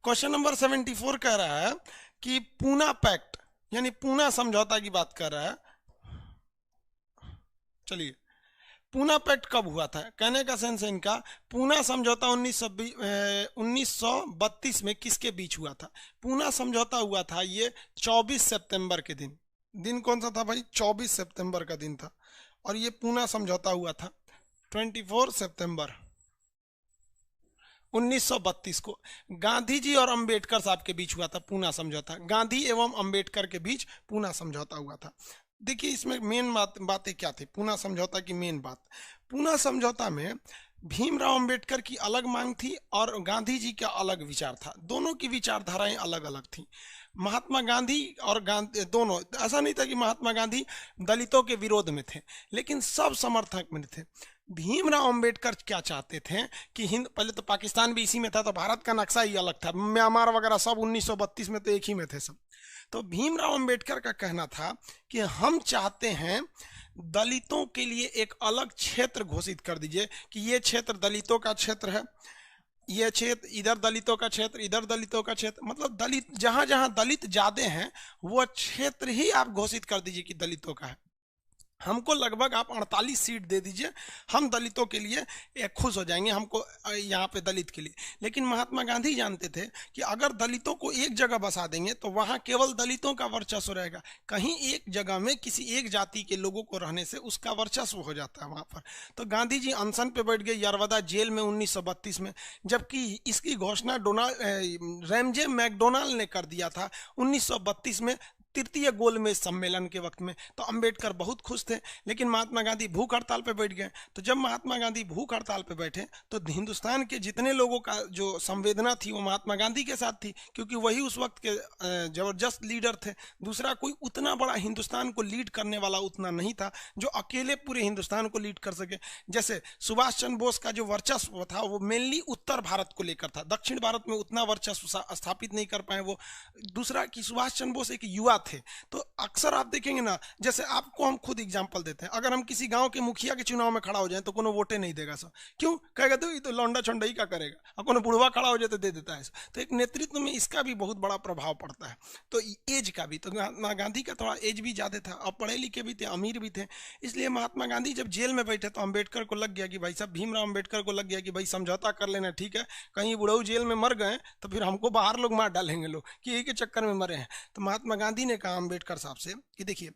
Question number 74 कह रहा है कि पूना पैक्ट यानी पूना समझौता की बात कर रहा है। चलिए, पूना पैक्ट कब हुआ था? कहने का सेंस है इनका, पूना समझौता 1932 में किसके बीच हुआ था? पूना समझौता हुआ था ये 24 सितंबर के दिन। दिन कौन सा था भाई? 24 सितंबर का दिन था। और ये पूना समझौता हुआ था 24 सितंबर 1932 को। गांधी जी और अंबेडकर साहब के बीच हुआ था पूना समझौता। गांधी एवं अंबेडकर के बीच पूना समझौता हुआ था। देखिए, इसमें मेन बातें क्या थी पूना समझौता की? मेन बात, पूना समझौता में भीमराव अंबेडकर की अलग मांग थी और गांधी जी का अलग विचार था। दोनों की विचारधाराएं अलग अलग थी। महात्मा गांधी और गांधी दोनों, ऐसा नहीं था कि महात्मा गांधी दलितों के विरोध में थे, लेकिन सब समर्थक में थे। भीमराव अंबेडकर क्या चाहते थे कि हिंद, पहले तो पाकिस्तान भी इसी में था, तो भारत का नक्शा ही अलग था, म्यांमार वगैरह सब 1932 में तो एक ही में थे सब। तो भीमराव अंबेडकर का कहना था कि हम चाहते हैं दलितों के लिए एक अलग क्षेत्र घोषित कर दीजिए कि ये क्षेत्र दलितों का क्षेत्र है, ये क्षेत्र इधर दलितों का क्षेत्र, इधर दलितों का क्षेत्र, मतलब दलित जहां जहां दलित ज्यादा हैं वह क्षेत्र ही आप घोषित कर दीजिए कि दलितों का है। हमको लगभग आप 48 सीट दे दीजिए, हम दलितों के लिए खुश हो जाएंगे, हमको यहाँ पे दलित के लिए। लेकिन महात्मा गांधी जानते थे कि अगर दलितों को एक जगह बसा देंगे तो वहाँ केवल दलितों का वर्चस्व रहेगा। कहीं एक जगह में किसी एक जाति के लोगों को रहने से उसका वर्चस्व हो जाता है वहाँ पर। तो गांधी जी अनशन पे बैठ गए यरवदा जेल में 1932 में, जबकि इसकी घोषणा रैमजे मैकडोनाल्ड ने कर दिया था 1932 में, तृतीय गोलमेज सम्मेलन के वक्त में। तो अंबेडकर बहुत खुश थे, लेकिन महात्मा गांधी भूख हड़ताल पे बैठ गए। तो जब महात्मा गांधी भूख हड़ताल पे बैठे तो हिंदुस्तान के जितने लोगों का जो संवेदना थी वो महात्मा गांधी के साथ थी, क्योंकि वही उस वक्त के जबरदस्त लीडर थे। दूसरा कोई उतना बड़ा हिंदुस्तान को लीड करने वाला उतना नहीं था जो अकेले पूरे हिंदुस्तान को लीड कर सके। जैसे सुभाष चंद्र बोस का जो वर्चस्व था वो मेनली उत्तर भारत को लेकर था, दक्षिण भारत में उतना वर्चस्व स्थापित नहीं कर पाए वो। दूसरा कि सुभाष चंद्र बोस एक युवा थे। तो अक्सर आप देखेंगे ना, जैसे आपको हम खुद एग्जांपल देते हैं, अगर हम किसी गांव के मुखिया के चुनाव में खड़ा हो जाए तो कोनो वोटे नहीं देगा सब। क्यों? कहेगा तो ये तो लौंडा छंडई का करेगा, और कोनो बुढ़वा खड़ा हो जाए तो दे देता है। तो एक नेतृत्व में इसका भी बहुत बड़ा प्रभाव पड़ता है। तो एज का भी, तो महात्मा गांधी का थोड़ा एज भी ज्यादा था और पढ़े लिखे भी थे, अमीर भी थे। इसलिए महात्मा गांधी जब जेल में बैठे तो अंबेडकर को लग गया कि भाई साहब, भीमराव अंबेडकर को लग गया कि भाई समझौता कर लेना ठीक है, कहीं बुढ़ऊ जेल में मर गए तो फिर हमको बाहर लोग मार डालेंगे लोग कि यही के चक्कर में मरे हैं। तो महात्मा गांधी ने कहा अंबेडकर साहब से कि देखिए,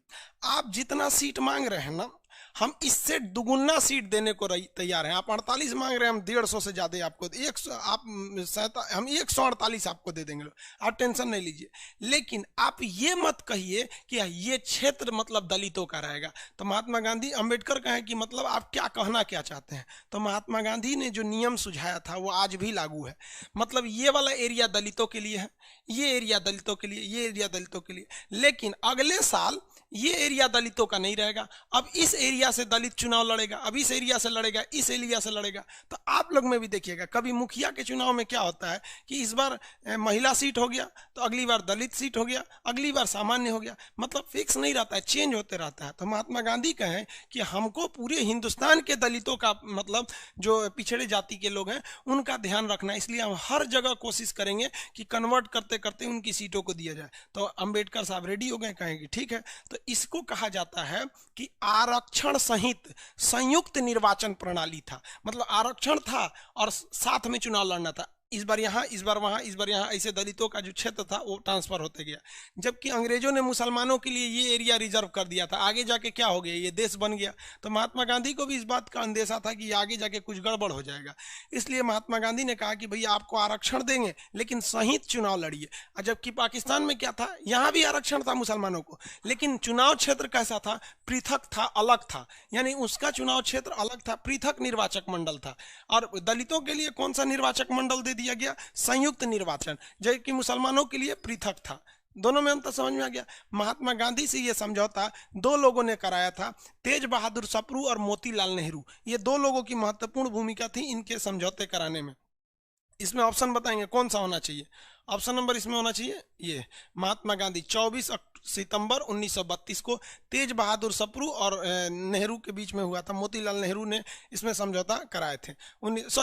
आप जितना सीट मांग रहे हैं ना, हम इससे दुगुना सीट देने को तैयार हैं। आप 48 मांग रहे हैं, हम 150 से ज्यादा आपको 100, हम 148 आपको दे देंगे, आप टेंशन नहीं लीजिए। लेकिन आप ये मत कहिए कि ये क्षेत्र मतलब दलितों का रहेगा। तो महात्मा गांधी, अंबेडकर कहे कि मतलब आप क्या कहना क्या चाहते हैं? तो महात्मा गांधी ने जो नियम सुझाया था वो आज भी लागू है। मतलब ये वाला एरिया दलितों के लिए है, ये एरिया दलितों के लिए, ये एरिया दलितों के लिए, लेकिन अगले साल ये एरिया दलितों का नहीं रहेगा। अब इस एरिया से दलित चुनाव लड़ेगा, अब इस एरिया से लड़ेगा, इस एरिया से लड़ेगा। तो आप लोग में भी देखिएगा, कभी मुखिया के चुनाव में क्या होता है कि इस बार महिला सीट हो गया तो अगली बार दलित सीट हो गया, अगली बार सामान्य हो गया, मतलब फिक्स नहीं रहता है, चेंज होते रहता है। तो महात्मा गांधी कहें कि हमको पूरे हिंदुस्तान के दलितों का, मतलब जो पिछड़े जाति के लोग हैं उनका ध्यान रखना है, इसलिए हम हर जगह कोशिश करेंगे कि कन्वर्ट करते करते उनकी सीटों को दिया जाए। तो अंबेडकर साहब रेडी हो गए, कहेंगे ठीक है। तो इसको कहा जाता है कि आरक्षण सहित संयुक्त निर्वाचन प्रणाली था। मतलब आरक्षण था और साथ में चुनाव लड़ना था, इस बार यहाँ, इस बार वहाँ, इस बार यहाँ, ऐसे दलितों का जो क्षेत्र था वो ट्रांसफर होते गया। जबकि अंग्रेजों ने मुसलमानों के लिए ये एरिया रिजर्व कर दिया था। आगे जाके क्या हो गया, ये देश बन गया। तो महात्मा गांधी को भी इस बात का अंदेशा था कि आगे जाके कुछ गड़बड़ हो जाएगा। इसलिए महात्मा गांधी ने कहा कि भैया आपको आरक्षण देंगे लेकिन संहित चुनाव लड़िए। और जबकि पाकिस्तान में क्या था, यहाँ भी आरक्षण था मुसलमानों को, लेकिन चुनाव क्षेत्र कैसा था, पृथक था, अलग था। यानी उसका चुनाव क्षेत्र अलग था, पृथक निर्वाचक मंडल था। और दलितों के लिए कौन सा निर्वाचक मंडल दे दिया गया? संयुक्त निर्वाचन, जबकि मुसलमानों के लिए पृथक था। दोनों में अंतर समझ में आ गया। महात्मा गांधी से यह समझौता दो लोगों ने कराया था, तेज बहादुर सप्रू और मोतीलाल नेहरू। ये दो लोगों की महत्वपूर्ण भूमिका थी इनके समझौते कराने में। इसमें ऑप्शन बताएंगे कौन सा होना चाहिए। ऑप्शन नंबर इसमें होना चाहिए ये, महात्मा गांधी 24 सितंबर 1932 को तेज बहादुर सप्रू और नेहरू के बीच में हुआ था। मोतीलाल नेहरू ने इसमें समझौता कराए थे।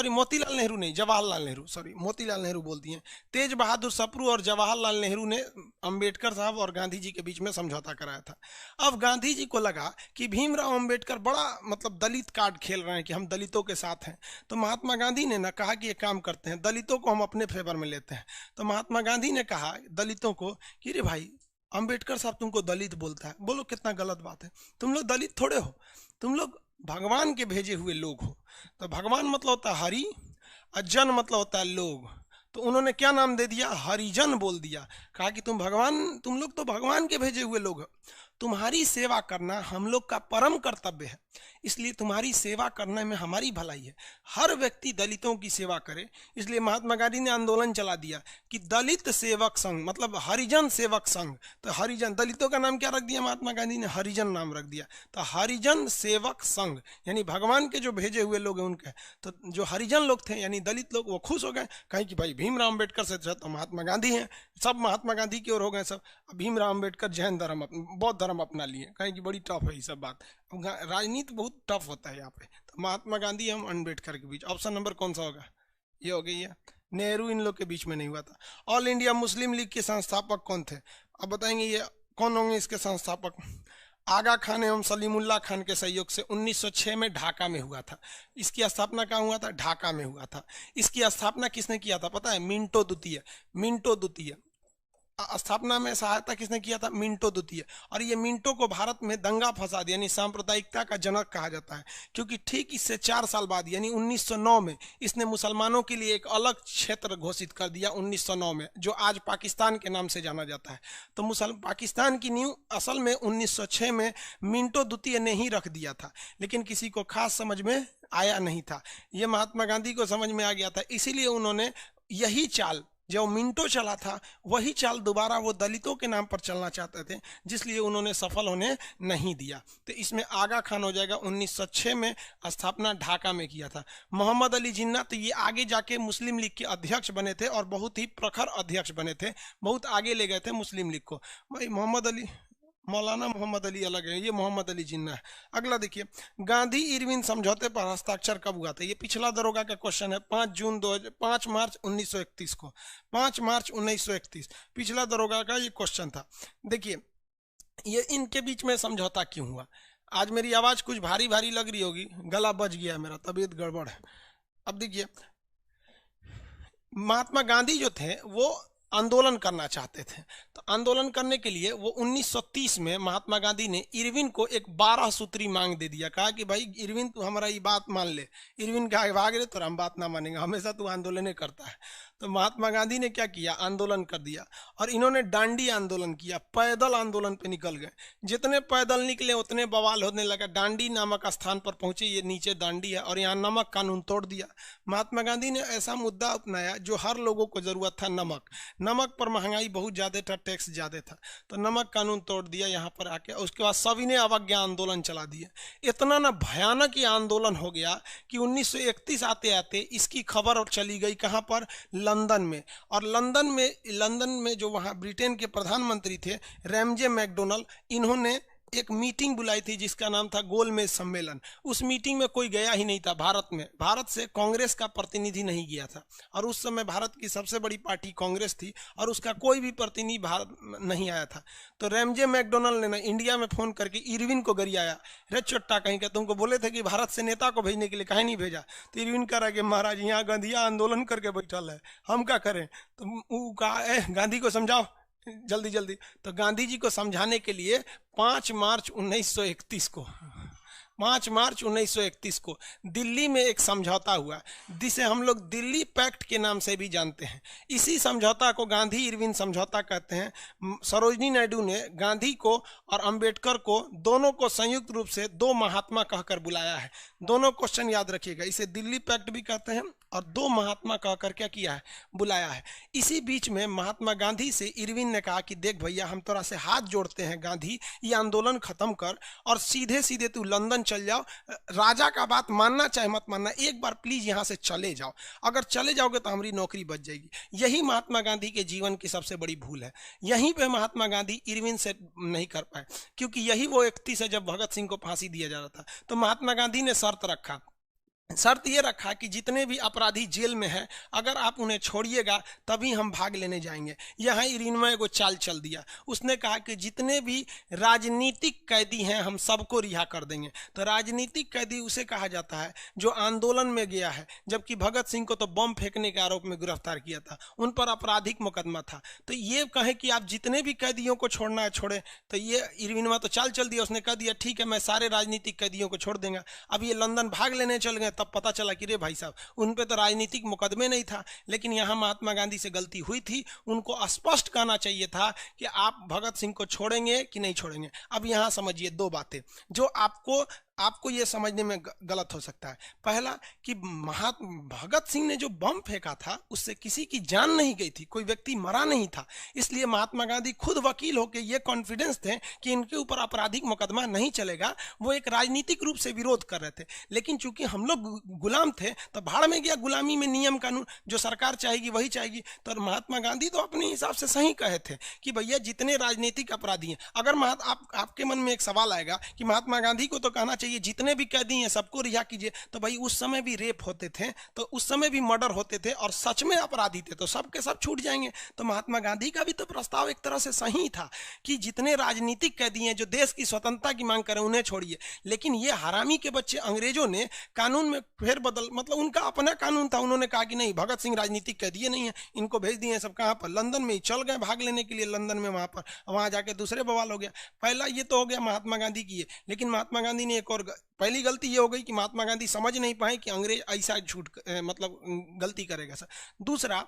मोतीलाल नेहरू नहीं, जवाहरलाल नेहरू, मोतीलाल नेहरू बोल दिए। तेज बहादुर सप्रू और जवाहरलाल नेहरू ने अंबेडकर साहब और गांधी जी के बीच में समझौता कराया था। अब गांधी जी को लगा कि भीमराव अंबेडकर बड़ा मतलब दलित कार्ड खेल रहे हैं कि हम दलितों के साथ हैं, तो महात्मा गांधी ने ना कहा कि ये काम करते हैं, दलितों को हम अपने फेवर में लेते हैं। तो महात्मा गांधी ने कहा दलितों को कि रे भाई, अंबेडकर साहब तुमको दलित बोलता है, बोलो कितना गलत बात है, तुम लोग दलित थोड़े हो, तुम लोग भगवान के भेजे हुए लोग हो। तो भगवान मतलब होता है हरि और जन मतलब होता है लोग, तो उन्होंने क्या नाम दे दिया, हरिजन बोल दिया। कहा कि तुम लोग तो भगवान के भेजे हुए लोग हो, तुम्हारी सेवा करना हम लोग का परम कर्तव्य है, इसलिए तुम्हारी सेवा करने में हमारी भलाई है, हर व्यक्ति दलितों की सेवा करे। इसलिए महात्मा गांधी ने आंदोलन चला दिया कि दलित सेवक संघ मतलब हरिजन सेवक संघ। तो हरिजन, दलितों का नाम क्या रख दिया महात्मा गांधी ने, हरिजन नाम रख दिया। तो हरिजन सेवक संघ यानी भगवान के जो भेजे हुए लोग हैं उनके। तो जो हरिजन लोग थे यानी दलित लोग, वो खुश हो गए, कहीं कि भाई भीमराव अम्बेडकर से तो महात्मा गांधी हैं, सब महात्मा गांधी की ओर हो गए सब। भीमराव अम्बेडकर जैन धर्म बौद्ध धर्म अपना लिए, कहीं कि बड़ी टफ है ये सब बात, राजनीति बहुत टफ होता है यहाँ पे। तो महात्मा गांधी हम अम्बेडकर के बीच, ऑप्शन नंबर कौन सा होगा, ये हो गई है। नेहरू इन लोग के बीच में नहीं हुआ था। ऑल इंडिया मुस्लिम लीग के संस्थापक कौन थे, अब बताएंगे ये कौन होंगे इसके संस्थापक। आगा खान एवं सलीमुल्लाह खान के सहयोग से 1906 में ढाका में हुआ था। इसकी स्थापना कहाँ हुआ था, ढाका में हुआ था। इसकी स्थापना किसने किया था पता है, मिंटो द्वितीय स्थापना में सहायता किसने किया था, मिंटो द्वितीय। और ये मिंटो को भारत में दंगा फसाद यानी सांप्रदायिकता का जनक कहा जाता है, क्योंकि ठीक इससे 4 साल बाद यानी 1909 में इसने मुसलमानों के लिए एक अलग क्षेत्र घोषित कर दिया 1909 में, जो आज पाकिस्तान के नाम से जाना जाता है। तो पाकिस्तान की नींव असल में 1906 में मिंटो द्वितीय ने ही रख दिया था, लेकिन किसी को खास समझ में आया नहीं था। ये महात्मा गांधी को समझ में आ गया था, इसीलिए उन्होंने यही चाल, जो मिंटो चला था वही चाल दोबारा वो दलितों के नाम पर चलना चाहते थे, जिसलिए उन्होंने सफल होने नहीं दिया। तो इसमें आगा खान हो जाएगा। 1906 में स्थापना ढाका में किया था। मोहम्मद अली जिन्ना, तो ये आगे जाके मुस्लिम लीग के अध्यक्ष बने थे और बहुत ही प्रखर अध्यक्ष बने थे, बहुत आगे ले गए थे मुस्लिम लीग को। भाई मौलाना मोहम्मद अली अलग है, ये मोहम्मद अली जिन्ना है। अगला देखिए, गांधी इरविन समझौते पर हस्ताक्षर कब हुआ था, ये पिछला दरोगा का क्वेश्चन है। 5 मार्च 1931 को, 5 मार्च 1931 पिछला दरोगा का ये क्वेश्चन था। देखिए ये इनके बीच में समझौता क्यों हुआ। आज मेरी आवाज कुछ भारी भारी लग रही होगी, गला बज गया है मेरा, तबीयत गड़बड़ है। अब देखिए, महात्मा गांधी जो थे वो आंदोलन करना चाहते थे, तो आंदोलन करने के लिए वो 1930 में महात्मा गांधी ने इरविन को एक 12 सूत्री मांग दे दिया। कहा कि भाई इरविन तू हमारा ये बात मान ले। इरविन कहा भाग रे, तो हम बात ना मानेंगे, हमेशा तू आंदोलन करता है। तो महात्मा गांधी ने क्या किया, आंदोलन कर दिया, और इन्होंने डांडी आंदोलन किया, पैदल आंदोलन पे निकल गए। जितने पैदल निकले उतने बवाल होने लगा। डांडी नामक स्थान पर पहुंचे, ये नीचे डांडी है, और यहाँ नमक कानून तोड़ दिया। महात्मा गांधी ने ऐसा मुद्दा अपनाया जो हर लोगों को जरूरत था, नमक पर महंगाई बहुत ज्यादा था, टैक्स ज्यादा था, तो नमक कानून तोड़ दिया यहाँ पर आके। उसके बाद सविनय अवज्ञा आंदोलन चला दिया। इतना ना भयानक ये आंदोलन हो गया कि 1931 आते आते इसकी खबर चली गई कहाँ पर, लंदन में। और लंदन में जो वहाँ ब्रिटेन के प्रधानमंत्री थे रैमजे मैकडोनल्ड, इन्होंने एक मीटिंग बुलाई थी जिसका नाम था गोलमेज सम्मेलन। उस मीटिंग में कोई गया ही नहीं था भारत से कांग्रेस का प्रतिनिधि नहीं गया था, और उस समय भारत की सबसे बड़ी पार्टी कांग्रेस थी और उसका कोई भी प्रतिनिधि भारत नहीं आया था। तो रैमजे मैकडोनल्ड ने ना इंडिया में फोन करके इरविन को गरियाया, रे चोट्टा कहीं का, तुमको बोले थे कि भारत से नेता को भेजने के लिए, काहे नहीं भेजा। तो इरविन कह रहा कि महाराज यहाँ गांधिया आंदोलन करके बैठल है, हम क्या करें। तो वो कहा गांधी को समझाओ जल्दी। तो गांधी जी को समझाने के लिए 5 मार्च 1931 को दिल्ली में एक समझौता हुआ, जिसे हम लोग दिल्ली पैक्ट के नाम से भी जानते हैं। इसी समझौता को गांधी इरविन समझौता कहते हैं। सरोजनी नायडू ने गांधी को और अंबेडकर को दोनों को संयुक्त रूप से 2 महात्मा कहकर बुलाया है। दोनों क्वेश्चन याद रखिएगा, इसे दिल्ली पैक्ट भी कहते हैं और 2 महात्मा कहकर क्या किया है, बुलाया है। इसी बीच में महात्मा गांधी से इरविन ने कहा कि देख भैया, हम तोरा से हाथ जोड़ते हैं गांधी, ये आंदोलन खत्म कर और सीधे तू लंदन चल जाओ, राजा का बात मानना चाहे मत मानना, एक बार प्लीज यहाँ से चले जाओ। अगर चले जाओगे तो हमारी नौकरी बच जाएगी। यही महात्मा गांधी के जीवन की सबसे बड़ी भूल है। यहीं पे महात्मा गांधी इरविन से नहीं कर पाए, क्योंकि यही वो व्यक्ति से जब भगत सिंह को फांसी दिया जा रहा था तो महात्मा गांधी ने शर्त ये रखा कि जितने भी अपराधी जेल में हैं अगर आप उन्हें छोड़िएगा तभी हम भाग लेने जाएंगे। यहाँ इरविन में एगो चाल चल दिया, उसने कहा कि जितने भी राजनीतिक कैदी हैं हम सबको रिहा कर देंगे। तो राजनीतिक कैदी उसे कहा जाता है जो आंदोलन में गया है, जबकि भगत सिंह को तो बम फेंकने के आरोप में गिरफ्तार किया था, उन पर आपराधिक मुकदमा था। तो ये कहे कि आप जितने भी कैदियों को छोड़ना है छोड़े, तो ये इरविन में तो चाल चल दिया, उसने कह दिया ठीक है मैं सारे राजनीतिक कैदियों को छोड़ देंगे। अब ये लंदन भाग लेने चल गए, तब पता चला कि रे भाई साहब उन पे तो राजनीतिक मुकदमे नहीं था। लेकिन यहाँ महात्मा गांधी से गलती हुई थी, उनको स्पष्ट कहना चाहिए था कि आप भगत सिंह को छोड़ेंगे कि नहीं छोड़ेंगे। अब यहाँ समझिए दो बातें जो आपको ये समझने में गलत हो सकता है। पहला कि भगत सिंह ने जो बम फेंका था उससे किसी की जान नहीं गई थी, कोई व्यक्ति मरा नहीं था, इसलिए महात्मा गांधी खुद वकील होकर ये कॉन्फिडेंस थे कि इनके ऊपर आपराधिक मुकदमा नहीं चलेगा। वो एक राजनीतिक रूप से विरोध कर रहे थे, लेकिन चूंकि हम लोग गुलाम थे तो भाड़ में गया गुलामी में, नियम कानून जो सरकार चाहेगी वही चाहेगी। तो महात्मा गांधी तो अपने हिसाब से सही कहे थे कि भैया जितने राजनीतिक अपराधी हैं, अगर आपके मन में एक सवाल आएगा कि महात्मा गांधी को तो कहना चाहिए जितने भी कैदी हैं सबको रिहा कीजिए, तो भाई उस समय भी रेप होते थे, तो उस समय भी मर्डर होते थे और सच में अपराधी थे, तो सब के सब छूट जाएंगे। तो महात्मा गांधी का भी तो प्रस्ताव एक तरह से सही था कि जितने राजनीतिक कैदी हैं जो देश की स्वतंत्रता की मांग करें उन्हें छोड़िए। लेकिन ये हरामी के बच्चे अंग्रेजों ने कानून में फेरबदल, मतलब उनका अपना कानून था, उन्होंने कहा कि नहीं भगत सिंह राजनीतिक कैदी नहीं है, इनको भेज दिए सब कहाँ पर, लंदन में ही चल गए भाग लेने के लिए, लंदन में वहां जाके दूसरे बवाल हो गया। पहला ये तो हो गया महात्मा गांधी की। लेकिन महात्मा गांधी ने एक और पहली गलती ये हो गई कि महात्मा गांधी समझ नहीं पाए कि अंग्रेज ऐसा मतलब गलती करेगा सर। दूसरा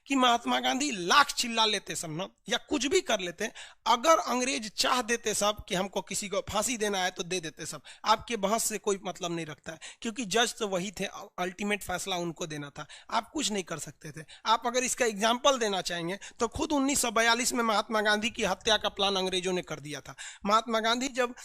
कि महात्मा गांधी लाख चिल्ला लेते सब ना या कुछ भी कर लेते, अगर अंग्रेज चाह देते सब कि हमको किसी को फांसी देना है तो दे देते सब, आपके बहस से कोई मतलब नहीं रखता है, क्योंकि जज तो वही थे, अल्टीमेट फैसला उनको देना था, आप कुछ नहीं कर सकते थे। आप अगर इसका एग्जाम्पल देना चाहेंगे तो खुद 1942 में महात्मा गांधी की हत्या का प्लान अंग्रेजों ने कर दिया था। महात्मा गांधी जब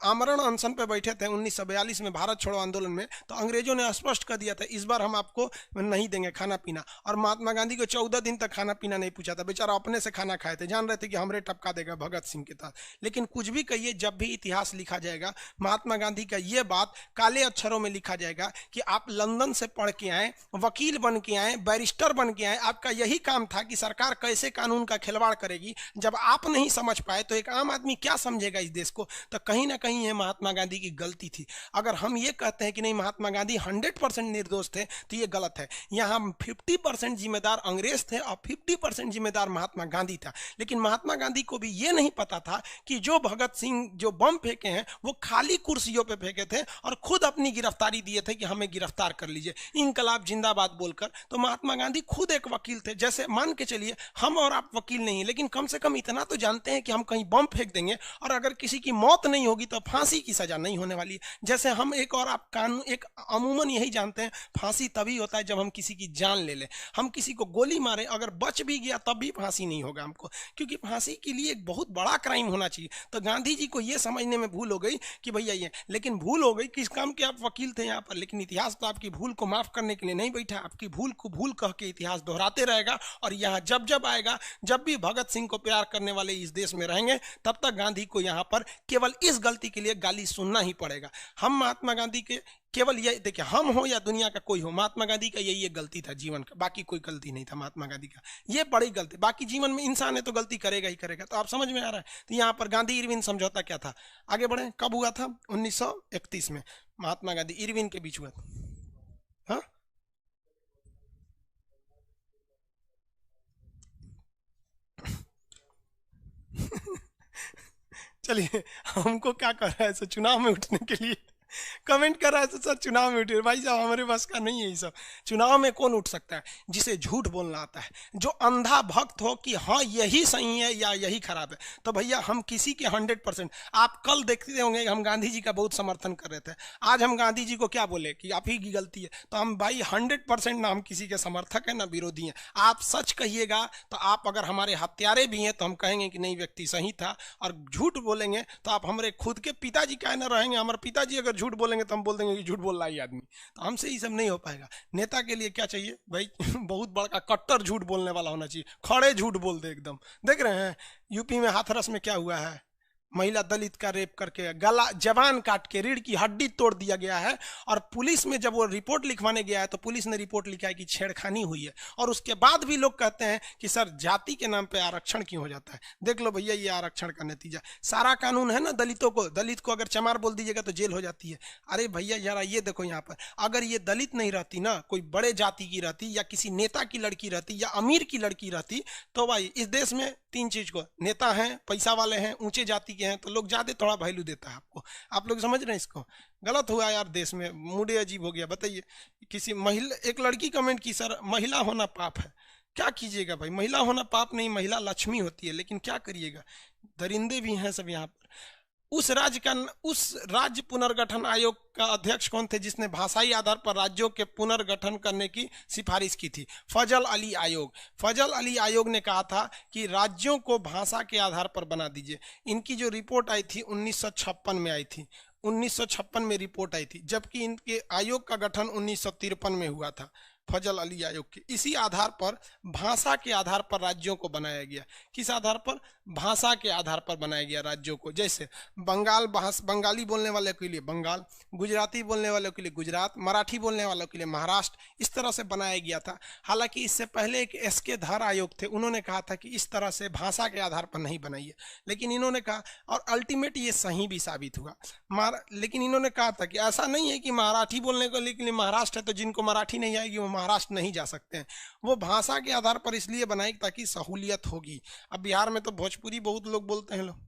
आमरण अनशन पे बैठे थे 1942 में भारत छोड़ो आंदोलन में, तो अंग्रेजों ने स्पष्ट कर दिया था इस बार हम आपको नहीं देंगे खाना पीना, और महात्मा गांधी को 14 दिन तक खाना पीना नहीं पूछा था, बेचारा अपने से खाना खाए थे, जान रहे थे कि हमरे टपका देगा भगत सिंह के साथ। लेकिन कुछ भी कहिए, जब भी इतिहास लिखा जाएगा महात्मा गांधी का ये बात काले अक्षरों में लिखा जाएगा कि आप लंदन से पढ़ के आए, वकील बन के आए, बैरिस्टर बन के आए, आपका यही काम था कि सरकार कैसे कानून का खिलवाड़ करेगी। जब आप नहीं समझ पाए तो एक आम आदमी क्या समझेगा इस देश को। तो कहीं ना कहीं ये महात्मा गांधी की गलती थी। अगर हम ये कहते हैं कि नहीं महात्मा गांधी 100% निर्दोष थे तो ये गलत है। यहाँ 50% जिम्मेदार अंग्रेज थे और 50% जिम्मेदार महात्मा गांधी था। लेकिन महात्मा गांधी को भी ये नहीं पता था कि जो भगत सिंह जो बम फेंके हैं वो खाली कुर्सियों पे फेंके थे और खुद अपनी गिरफ्तारी दिए थे कि हमें गिरफ्तार कर लीजिए, इंकलाब जिंदाबाद बोलकर। तो महात्मा गांधी खुद एक वकील थे। जैसे मान के चलिए हम और आप वकील नहीं है, लेकिन कम से कम इतना तो जानते हैं कि हम कहीं बम फेंक देंगे और अगर किसी की मौत नहीं होगी तो फांसी की सजा नहीं होने वाली है। जैसे हम एक और आप कानून एक अमूमन यही जानते हैं, फांसी तभी होता है जब हम किसी की जान ले लें। हम किसी को गोली मारे, अगर बच भी गया तब भी फांसी नहीं होगा हमको, क्योंकि फांसी के लिए एक बहुत बड़ा क्राइम होना चाहिए। तो गांधी जी को यह समझने में भूल हो गई कि भैया ये, लेकिन भूल हो गई किस काम के, आप वकील थे यहाँ पर, लेकिन इतिहास तो आपकी भूल को माफ करने के लिए नहीं बैठा, आपकी भूल को भूल कह के इतिहास दोहराते रहेगा। और यहाँ जब जब आएगा, जब भी भगत सिंह को प्यार करने वाले इस देश में रहेंगे, तब तक गांधी को यहाँ पर केवल इस गलती के लिए गाली सुनना ही पड़ेगा। हम महात्मा गांधी के केवल ये देखिए, हम हो या दुनिया का कोई हो, महात्मा गांधी का यही एक गलती था जीवन का, बाकी कोई गलती नहीं था महात्मा गांधी का। ये बड़ी गलती, बाकी जीवन में इंसान है तो गलती करेगा ही करेगा। तो आप समझ में आ रहा है। तो यहाँ पर गांधी इरविन समझौता क्या था, आगे बढ़े, कब हुआ था? 1931 में महात्मा गांधी इरविन के बीच हुआ था। हाँ चलिए, हमको क्या कर रहा है चुनाव में उठने के लिए कमेंट कर रहा है तो सर चुनाव में उठे। भाई साहब हमारे बस का नहीं है ये सब। चुनाव में कौन उठ सकता है? जिसे झूठ बोलना आता है, जो अंधा भक्त हो कि हाँ यही सही है या यही खराब है। तो भैया हम किसी के 100%, आप कल देखते होंगे हम गांधी जी का बहुत समर्थन कर रहे थे, आज हम गांधी जी को क्या बोले कि आप ही की गलती है। तो हम भाई 100% ना हम किसी के समर्थक हैं ना विरोधी हैं। आप सच कहिएगा तो आप अगर हमारे हत्यारे भी हैं तो हम कहेंगे कि नहीं व्यक्ति सही था, और झूठ बोलेंगे तो आप हमारे खुद के पिताजी का ना रहेंगे। हमारे पिताजी अगर झूठ बोलेंगे तो हम बोल देंगे कि झूठ बोल रहा है आदमी। तो हमसे ये सब नहीं हो पाएगा। नेता के लिए क्या चाहिए भाई? बहुत बड़ा कट्टर झूठ बोलने वाला होना चाहिए, खड़े झूठ बोल दे एकदम। देख रहे हैं यूपी में हाथरस में क्या हुआ है, महिला दलित का रेप करके गला जवान काट के रीढ़ की हड्डी तोड़ दिया गया है। और पुलिस में जब वो रिपोर्ट लिखवाने गया है तो पुलिस ने रिपोर्ट लिखा है कि छेड़खानी हुई है, और उसके बाद भी लोग कहते हैं कि सर जाति के नाम पे आरक्षण क्यों हो जाता है। देख लो भैया ये आरक्षण का नतीजा। सारा कानून है ना दलित को अगर चमार बोल दीजिएगा तो जेल हो जाती है। अरे भैया जरा ये देखो यहाँ पर, अगर ये दलित नहीं रहती ना, कोई बड़े जाति की रहती या किसी नेता की लड़की रहती या अमीर की लड़की रहती, तो भाई इस देश में तीन चीज को, नेता हैं, पैसा वाले हैं, ऊंचे जाति के हैं, तो लोग ज्यादा थोड़ा वैल्यू देता है आपको। आप लोग समझ रहे हैं इसको? गलत हुआ यार, देश में मूड अजीब हो गया। बताइए, किसी महिला, एक लड़की कमेंट की सर महिला होना पाप है। क्या कीजिएगा भाई, महिला होना पाप नहीं, महिला लक्ष्मी होती है, लेकिन क्या करिएगा, दरिंदे भी हैं सब यहाँ पर। उस राज्य पुनर्गठन आयोग का अध्यक्ष कौन थे जिसने भाषाई आधार पर राज्यों के पुनर्गठन करने की सिफारिश की थी? फजल अली आयोग। फजल अली आयोग ने कहा था कि राज्यों को भाषा के आधार पर बना दीजिए। इनकी जो रिपोर्ट आई थी 1956 में आई थी, 1956 में रिपोर्ट आई थी, जबकि इनके आयोग का गठन 1953 में हुआ था, फजल अली आयोग के। इसी आधार पर भाषा के आधार पर राज्यों को बनाया गया। किस आधार पर? भाषा के आधार पर बनाया गया राज्यों को। जैसे बंगाली बोलने वाले के लिए बंगाल, गुजराती बोलने वालों के लिए गुजरात, मराठी बोलने वालों के लिए महाराष्ट्र, इस तरह से बनाया गया था। हालांकि इससे पहले एक एसके धर आयोग थे, उन्होंने कहा था कि इस तरह से भाषा के आधार पर नहीं बनाइए, लेकिन इन्होंने कहा, और अल्टीमेट ये सही भी साबित हुआ। लेकिन इन्होंने कहा था कि ऐसा नहीं है कि मराठी बोलने के लिए महाराष्ट्र है तो जिनको मराठी नहीं आएगी वो महाराष्ट्र नहीं जा सकते हैं। वो भाषा के आधार पर इसलिए बनाई ताकि सहूलियत होगी। अब बिहार में तो भोजपुरी बहुत लोग बोलते हैं लोग,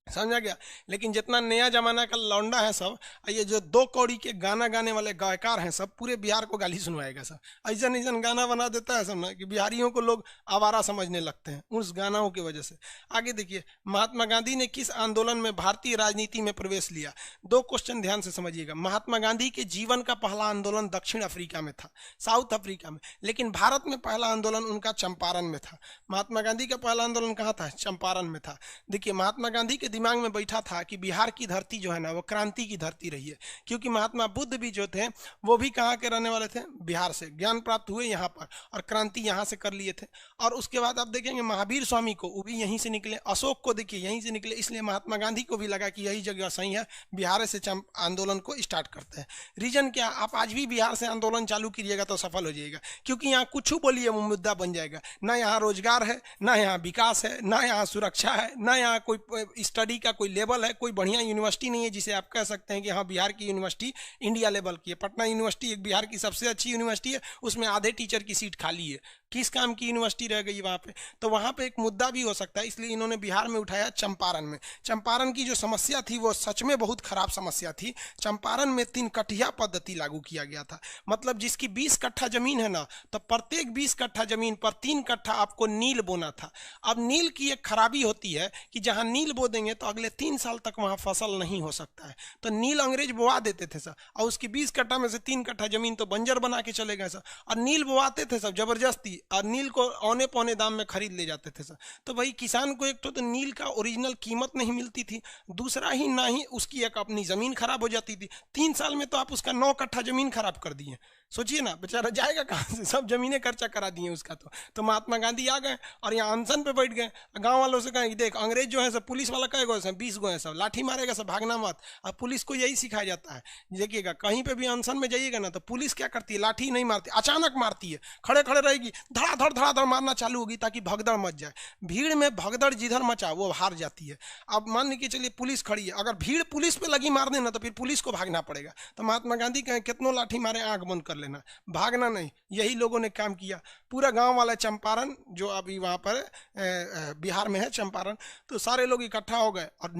समझा गया। लेकिन जितना नया जमाना का लौंडा है सब, ये जो 2 कौड़ी के गाना गाने वाले गायकार हैं सब, पूरे बिहार को गाली सुनवाएगा सब। ऐसा ऐसा गाना बना देता है सब ना कि बिहारियों को लोग आवारा समझने लगते हैं उस गानाओं की वजह से। आगे देखिए, महात्मा गांधी ने किस आंदोलन में भारतीय राजनीति में प्रवेश लिया? 2 क्वेश्चन ध्यान से समझिएगा। महात्मा गांधी के जीवन का पहला आंदोलन दक्षिण अफ्रीका में था, साउथ अफ्रीका में, लेकिन भारत में पहला आंदोलन उनका चंपारण में था। महात्मा गांधी का पहला आंदोलन कहाँ था? चंपारण में था। देखिए, महात्मा गांधी के दिमाग में बैठा था कि बिहार की धरती जो है ना वो क्रांति की धरती रही है, क्योंकि महात्मा बुद्ध भी जो थे वो भी कहाँ के रहने वाले थे? बिहार से। ज्ञान प्राप्त हुए यहाँ पर और क्रांति यहाँ से कर लिए थे। और उसके बाद आप देखेंगे महावीर स्वामी को, वो भी यहीं से निकले। अशोक को देखिए यहीं से निकले। इसलिए महात्मा गांधी को भी लगा कि यही जगह सही है, बिहार से आंदोलन को स्टार्ट करते हैं। रीजन क्या? आप आज भी बिहार से आंदोलन चालू कीजिएगा तो सफल हो जाएगा, क्योंकि यहाँ कुछ बोलिए वो मुद्दा बन जाएगा। ना यहाँ रोजगार है, ना यहाँ विकास है, ना यहाँ सुरक्षा है, ना यहाँ कोई स्टडी का कोई लेवल है, कोई बढ़िया यूनिवर्सिटी नहीं है जिसे आप कह सकते हैं कि हाँ बिहार की यूनिवर्सिटी इंडिया लेवल की है। पटना यूनिवर्सिटी एक बिहार की सबसे अच्छी यूनिवर्सिटी है, उसमें आधे टीचर की सीट खाली है। किस काम की यूनिवर्सिटी रह गई वहाँ पे? तो वहाँ पे एक मुद्दा भी हो सकता है, इसलिए इन्होंने बिहार में उठाया चंपारण में। चंपारण की जो समस्या थी वो सच में बहुत खराब समस्या थी। चंपारण में 3 कठिया पद्धति लागू किया गया था। मतलब जिसकी 20 कट्ठा जमीन है ना, तो प्रत्येक 20 कट्ठा जमीन पर 3 कट्ठा आपको नील बोना था। अब नील की एक खराबी होती है कि जहाँ नील बो देंगे तो अगले 3 साल तक वहाँ फसल नहीं हो सकता है, तो नील अंग्रेज बोवा देते थे सर, और उसकी 20 कट्ठा में से 3 कट्ठा जमीन तो बंजर बना के चले गए सर। और नील बोवाते थे सब जबरदस्ती, और नील को औने पौने दाम में खरीद ले जाते थे सर। तो भाई किसान को एक तो नील का ओरिजिनल कीमत नहीं मिलती थी, दूसरा ही ना ही उसकी एक अपनी जमीन खराब हो जाती थी। 3 साल में तो आप उसका 9 कट्ठा जमीन खराब कर दिए। सोचिए ना, बेचारा जाएगा कहाँ से? सब जमीनें खर्चा करा दिए उसका। तो महात्मा गांधी आ गए और यहाँ अनशन पे बैठ गए। गांव वालों से कहें देख अंग्रेज जो है सब, पुलिस वाला कई गो है, 20 गो है सब, लाठी मारेगा सब, भागना मत। अब पुलिस को यही सिखाया जाता है। देखिएगा कहीं पे भी अनशन में जाइएगा ना तो पुलिस क्या करती है? लाठी नहीं मारती, अचानक मारती है। खड़े खड़े रहेगी, धड़ाधड़ मारना चालू होगी ताकि भगदड़ मच जाए। भीड़ में भगदड़ जिधर मचा वो हार जाती है। अब मान के चलिए पुलिस खड़ी है, अगर भीड़ पुलिस पे लगी मारने ना तो फिर पुलिस को भागना पड़ेगा। तो महात्मा गांधी कहें कितनों लाठी मारे आंख बंद कर लेना, भागना नहीं। यही लोगों ने काम किया। पूरा गांव वाला चंपारण जो अभी वहां पर बिहार में है चंपारण, तो सारे लोग इकट्ठा हो हो गए और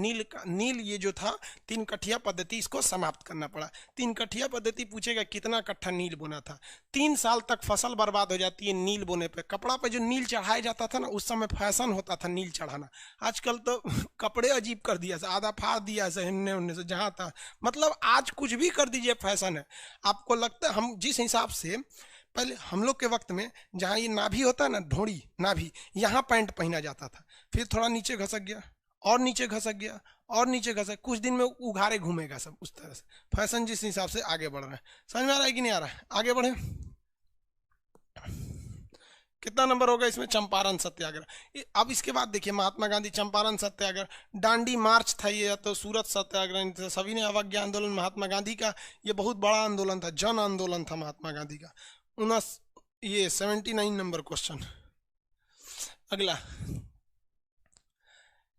नील ये जो था 3 कठिया पद्धति, इसको समाप्त करना पड़ा। 3 कठिया पद्धति पूछेगा कितना कट्ठा नील बोना था। 3 साल तक फसल बर्बाद हो जाती है नील बोने पे। कपड़ा पे जो नील चढ़ाया जाता था ना, उस समय फैशन होता था नील चढ़ाना। आजकल तो कपड़े अजीब कर दिया, आधा फाड़ दिया ऐसे हिन्ने उन्ने से, जहाँ था मतलब आज कुछ भी कर दीजिए फैशन है। आपको लगता है हम जिस हिसाब से पहले हम लोग के वक्त में, जहाँ ये नाभि होता है ना, ढोड़ी नाभि, यहाँ पैंट पहना जाता था, फिर थोड़ा नीचे घसक गया और नीचे घसक गया और नीचे घसक, कुछ दिन में उघारे घूमेगा सब उस तरह से। फैशन जिस हिसाब से आगे बढ़ रहा है, समझ में आ रहा है कि नहीं आ रहा है? आगे बढ़े। कितना नंबर होगा इसमें? चंपारण सत्याग्रह। अब इसके बाद देखिए महात्मा गांधी, चंपारण सत्याग्रह, दांडी मार्च था ये, तो सूरत सत्याग्रह, सभी ने अवज्ञा आंदोलन। महात्मा गांधी का ये बहुत बड़ा आंदोलन था, जन आंदोलन था महात्मा गांधी का। 79 नंबर क्वेश्चन। अगला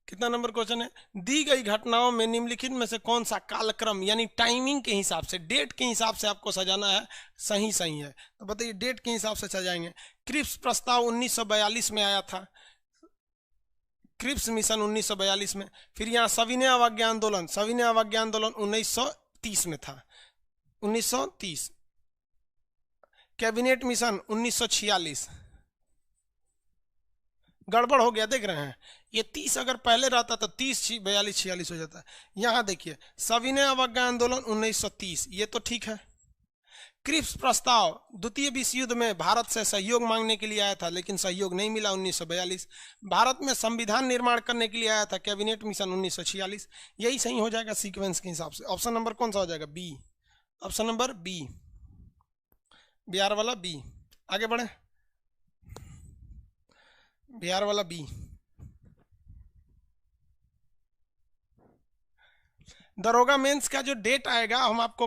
कितना नंबर क्वेश्चन है? दी गई घटनाओं में निम्नलिखित में से कौन सा कालक्रम यानी टाइमिंग के हिसाब से, डेट के हिसाब से आपको सजाना है, सही है? तो बताइए डेट के हिसाब से सजाएंगे। क्रिप्स प्रस्ताव 1942 में आया था, क्रिप्स मिशन 1942 में। फिर यहाँ सविनय अवज्ञा आंदोलन, 1930 में था, 1930। Cabinet mission 1946। गड़बड़ हो गया, देख रहे हैं? ये 30 अगर पहले रहता तो 30 42 46 हो जाता है। यहाँ देखिए सविनय अवज्ञा आंदोलन 1930, ये तो ठीक है। क्रिप्स प्रस्ताव द्वितीय विश्व युद्ध में भारत से सहयोग मांगने के लिए आया था, लेकिन सहयोग नहीं मिला 1942। भारत में संविधान निर्माण करने के लिए आया था, कैबिनेट मिशन 1946। यही सही हो जाएगा सीक्वेंस के हिसाब से। ऑप्शन नंबर कौन सा हो जाएगा? B. Option number B, Bihar वाला बी। आगे बढ़े, बिहार वाला बी। दरोगा मेंस का जो डेट आएगा हम आपको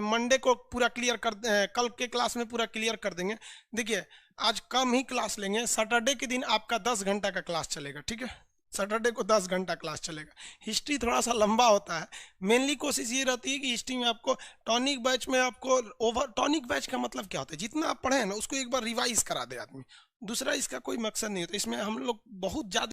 मंडे को पूरा क्लियर कर, कल के क्लास में पूरा क्लियर कर देंगे। देखिए आज कम ही क्लास लेंगे, सैटरडे के दिन आपका 10 घंटा का क्लास चलेगा, ठीक है? सैटरडे को 10 घंटा क्लास चलेगा। हिस्ट्री थोड़ा सा लंबा होता है, मेनली कोशिश ये रहती है कि हिस्ट्री में आपको टॉनिक बैच में आपको टॉनिक बैच का मतलब क्या होता है, जितना आप पढ़े हैं ना उसको एक बार रिवाइज करा दे आदमी। दूसरा इसका कोई मकसद नहीं होता, इसमें हम लोग बहुत ज़्यादा